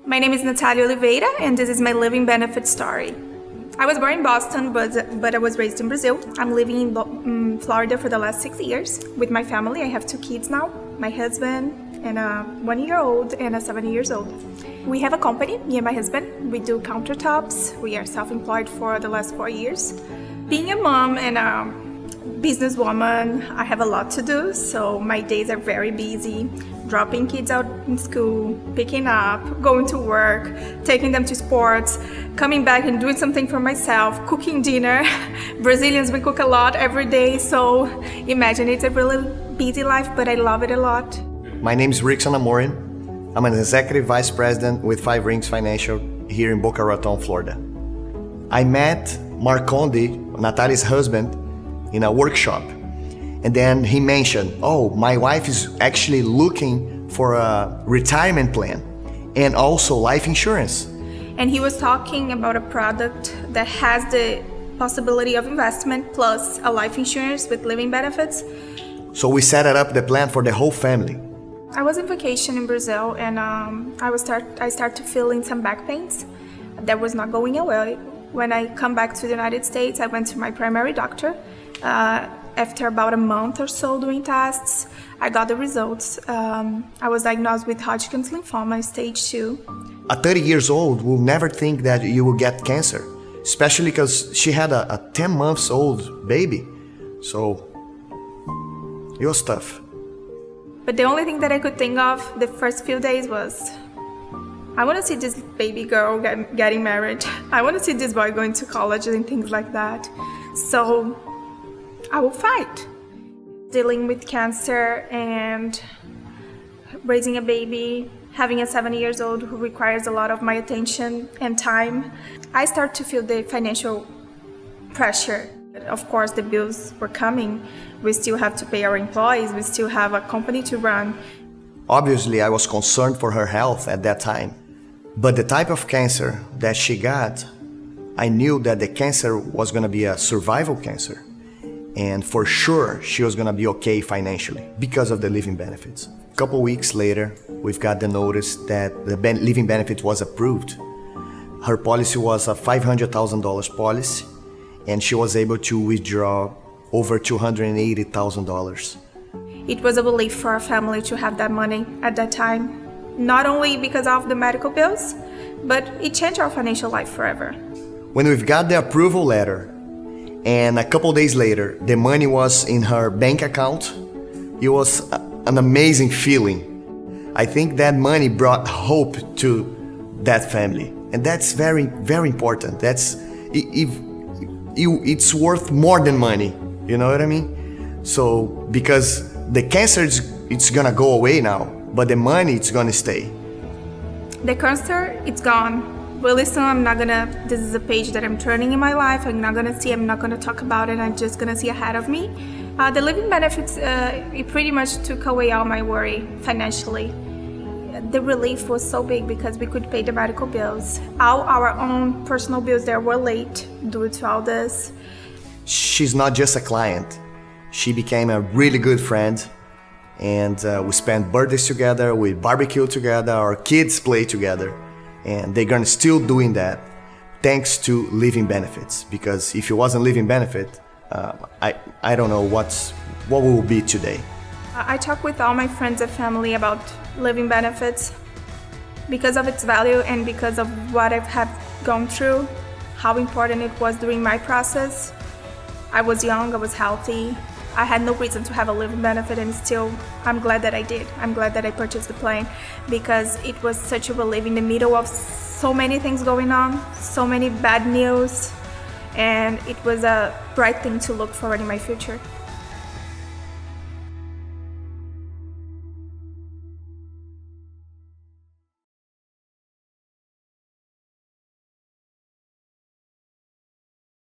My name is Natalia Oliveira, and this is my living benefit story. I was born in Boston, but I was raised in Brazil. I'm living in Florida for the last 6 years with my family. I have 2 kids now, my husband and a 1-year-old and a 7 years old. We have a company, me and my husband. We do countertops. We are self-employed for the last 4 years. Being a mom and a businesswoman, I have a lot to do, so my days are very busy. Dropping kids out in school, picking up, going to work, taking them to sports, coming back and doing something for myself, cooking dinner. Brazilians, we cook a lot every day, so imagine it's a really busy life, but I love it a lot. My name is Rickson Amorin. I'm an executive vice president with 5 Rings Financial here in Boca Raton, Florida. I met Marcondi, Natalia's husband, in a workshop. And then he mentioned, oh, my wife is actually looking for a retirement plan and also life insurance. And he was talking about a product that has the possibility of investment plus a life insurance with living benefits. So we set up the plan for the whole family. I was on vacation in Brazil and I started feeling some back pains that was not going away. When I come back to the United States, I went to my primary doctor. After about a month or so doing tests, I got the results. I was diagnosed with Hodgkin's lymphoma, stage 2. A 30 years old will never think that you will get cancer, especially because she had a 10 months old baby. So it was tough. But the only thing that I could think of the first few days was, I want to see this baby girl getting married. I want to see this boy going to college and things like that. So I will fight. Dealing with cancer and raising a baby, having a 7 years old who requires a lot of my attention and time, I start to feel the financial pressure. Of course, the bills were coming. We still have to pay our employees. We still have a company to run. Obviously, I was concerned for her health at that time. But the type of cancer that she got, I knew that the cancer was going to be a survival cancer. And for sure, she was gonna be okay financially because of the living benefits. A couple weeks later, we've got the notice that the living benefit was approved. Her policy was a $500,000 policy, and she was able to withdraw over $280,000. It was a relief for our family to have that money at that time. Not only because of the medical bills, but it changed our financial life forever. When we've got the approval letter, and a couple days later, the money was in her bank account. It was an amazing feeling. I think that money brought hope to that family. And that's very, very important. It's worth more than money. You know what I mean? So, because the cancer, it's gonna go away now, but the money, it's gonna stay. The cancer, it's gone. Really soon, this is a page that I'm turning in my life. I'm not gonna talk about it. I'm just gonna see ahead of me. The living benefits, it pretty much took away all my worry financially. The relief was so big because we could pay the medical bills. All our own personal bills that were late due to all this. She's not just a client. She became a really good friend. And we spent birthdays together, we barbecue together, our kids play together. And they're gonna still doing that thanks to living benefits. Because if it wasn't living benefit, I don't know what we will be today. I talk with all my friends and family about living benefits because of its value and because of what I've gone through, how important it was during my process. I was young, I was healthy. I had no reason to have a living benefit, and still, I'm glad that I did. I'm glad that I purchased the plan because it was such a relief in the middle of so many things going on, so many bad news, and it was a bright thing to look forward in my future.